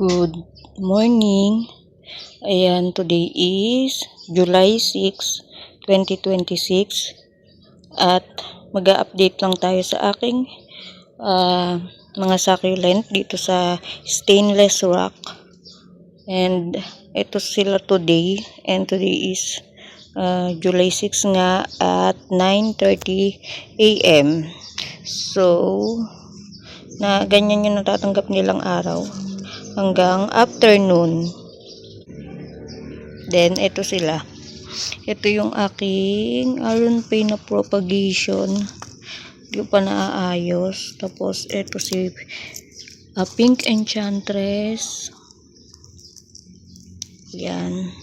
Good morning. Ayan, today is July 6, 2026 at mag-update lang tayo sa aking mga succulent dito sa stainless rock. And ito sila today, and today is July 6 nga at 9:30 AM. So, na ganyan yung natatanggap nilang araw hanggang afternoon. Then, ito sila. Ito yung aking Aron Pay na propagation. Hindi ko pa naaayos. Tapos, ito si Pink Enchantress. Yan.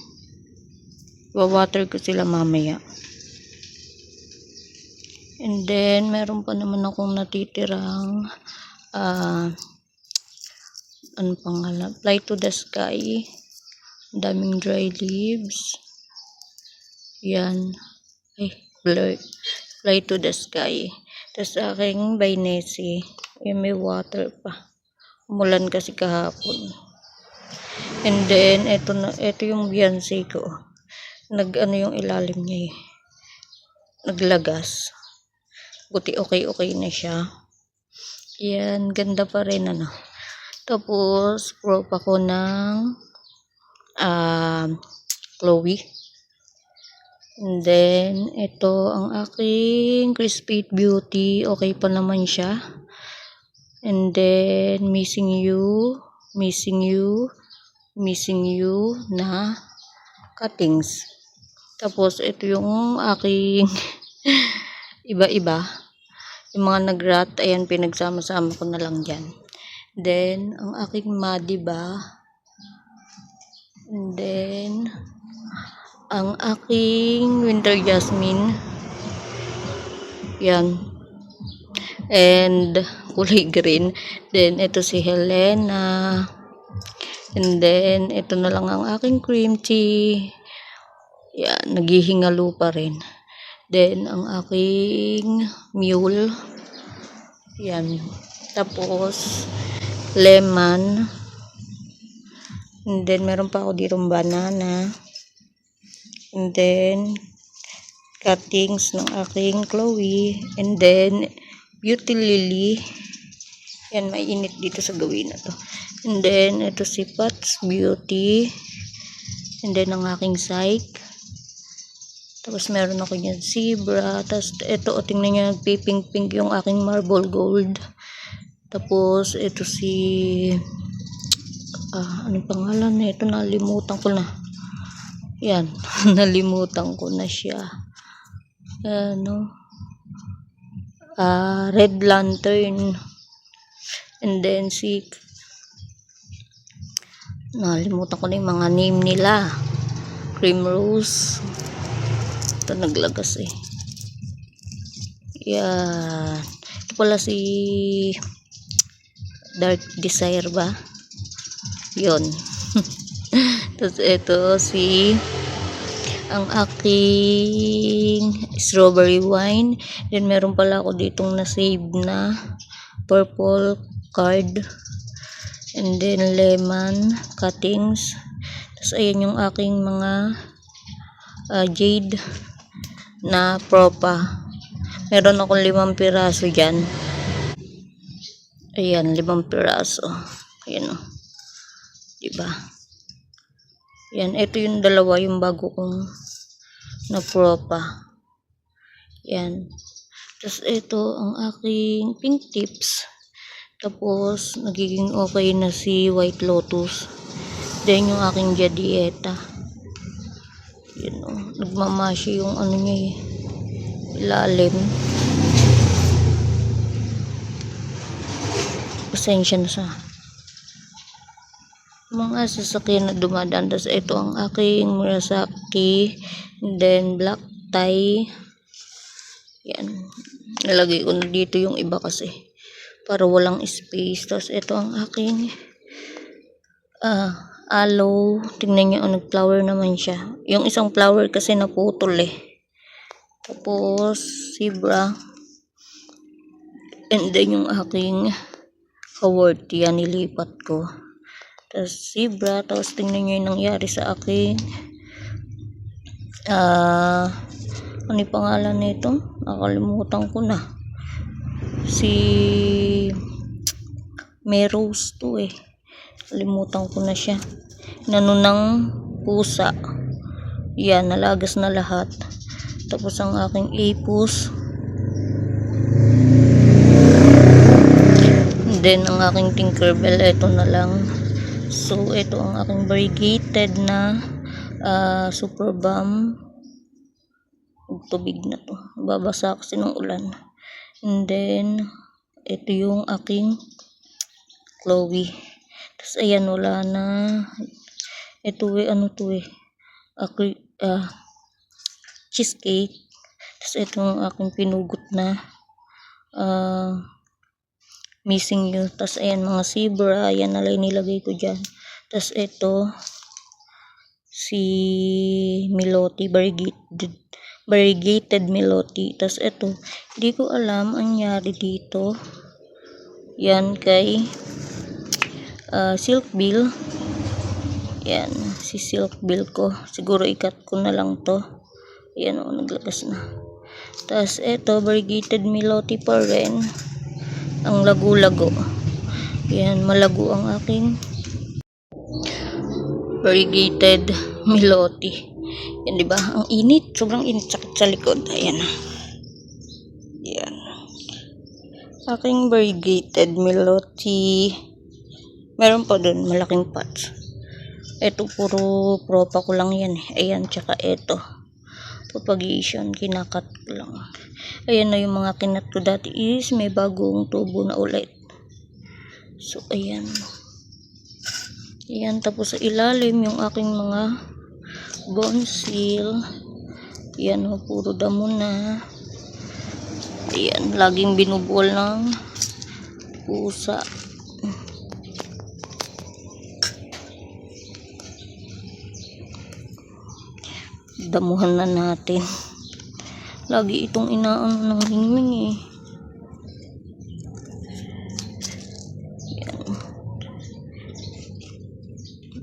Wawater ko sila mamaya. And then, meron pa naman akong natitirang ano pangalan? Fly to the Sky. Daming dry leaves. Yan. Ay, blur. Fly to the Sky. Tapos aking Bainesi. Yan, may water pa. Umulan kasi kahapon. And then, ito yung Beyonce ko. Ano yung ilalim niya eh. Naglagas. Buti okay na siya. Yan, ganda pa rin ano. Tapos, prop ako ng Chloe. And then, ito ang aking Crispy Beauty. Okay pa naman siya. And then, Missing You na cuttings. Tapos, ito yung aking iba-iba. Yung mga nagrat, ayan, pinagsama-sama ko na lang dyan. Then, ang aking Madiba. And then, ang aking Winter Jasmine. Yan. And, kulay green. Then, ito si Helena. And then, ito na lang ang aking cream tea. Yan, naghihingalo pa rin. Then, ang aking mule. Yan. Tapos, lemon. And then, meron pa ako ditong banana. And then, cuttings ng aking Chloe. And then, Beauty Lily. Yan, may init dito sa gawin na to. And then, ito si Pat's Beauty. And then, ang aking Psyche. Tapos, meron ako yan Zebra. Tapos, ito, tingnan nyo, nagpipink-pink yung aking Marble Gold. Tapos, ito si anong pangalan na ito? Nalimutan ko na. Yan, nalimutan ko na siya. Red Lantern. And then, nalimutan ko na yung mga name nila. Cream Rose. Ito, naglagas eh. Yan. Ito pala si Dark Desire ba? Yun. Tapos ito ang aking Strawberry Wine. Then meron pala ako ditong na-save na purple card. And then lemon cuttings. Tapos ayan yung aking mga jade na propa. Meron akong 5 piraso dyan. Ayan, 5 piraso. Ayan o. Diba? Yan, ito yung dalawa, yung bago kong na propa. Yan. Tapos ito ang aking pink tips. Tapos nagiging okay na si White Lotus. Then yung aking Jadieta. Yan o. Nagmamashi yung ano niya eh. Ilalim. Pasensya na sa mga sasakyan na dumadaan. Tapos ito ang aking Murasaki. And then black tie. Yan. Nalagay ko na dito yung iba kasi para walang space. Tapos ito ang aking aloe. Tingnan nyo, nag-flower naman siya. Yung isang flower kasi naputol eh. Tapos Zebra. And then yung aking Haworthia nilipat ko. tapos zebra, tapos tingnan nyo yung nangyari sa akin. Ano yung pangalan nito? Nakalimutan ko na. Si Merose to eh. Kalimutan ko na siya. Inano ng pusa. Yan, nalagas na lahat. Tapos ang aking apus. Then ang aking Tinkerbell, ito na lang. So ito ang aking variegated na super bomb. Tubig na to. Babasa kasi ng ulan. And then ito yung aking Chloe. Tapos ayan, wala na. Ito eh, ano to eh. Cheesecake. Tapos ito yung aking pinugot na missing you. Tapos ayan, mga zebra. Ayan, nalay nilagay ko dyan. Tapos ito si Meloti, variegated Meloti. Tapos ito, hindi ko alam ang nangyari dito. Yan kay Silk Bill. Yan, si Silk Bill ko. Siguro ikat ko na lang to. Yan o, naglagas na. Tapos ito, variegated Meloti pa rin. Ang lagu-lago. Yan, malago ang aking variegated Meloti. Yan, diba? Ang init. Sobrang init. Sakit sa likod. Ayan. Yan. Aking variegated Meloti. Meron pa dun. Malaking pots. Ito, puro propa ko lang yan. Ayan, tsaka ito. Propagation. Kinakat ko lang. Ayan na yung mga kinat ko dati is may bagong tubo na ulit. So, ayan. Ayan, tapos sa ilalim yung aking mga bonsil. Ayan, puro damo na. Ayan, laging binubuol ng pusa. Damuhan na natin. Lagi itong inaano ng hingming eh. Yan.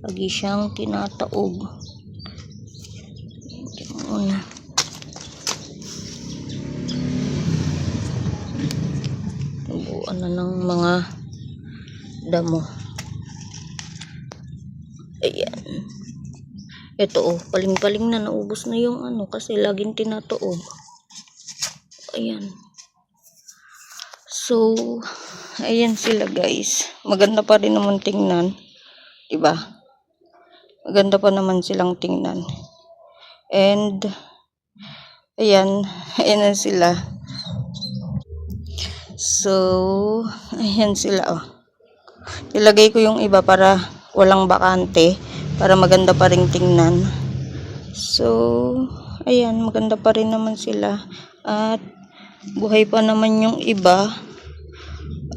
Lagi siyang tinataog. Yan muna. Buuan na ng mga damo. Ayan. Ito oh, paling-paling na, naubos na yung ano kasi laging tinataog. Ayan. So, ayan sila guys. Maganda pa rin naman tingnan. Diba? Maganda pa naman silang tingnan. And, ayan. Ayan na sila. So, ayan sila oh. Ilagay ko yung iba para walang bakante. Para maganda pa rin tingnan. So, ayan. Maganda pa rin naman sila. At, buhay pa naman yung iba.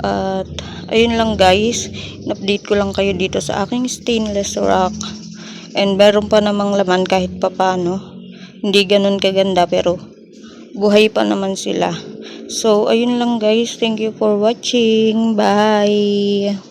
At ayun lang guys, in-update ko lang kayo dito sa aking stainless rock. And meron pa namang laman kahit papano. Hindi ganun kaganda pero buhay pa naman sila. So ayun lang guys, thank you for watching. Bye.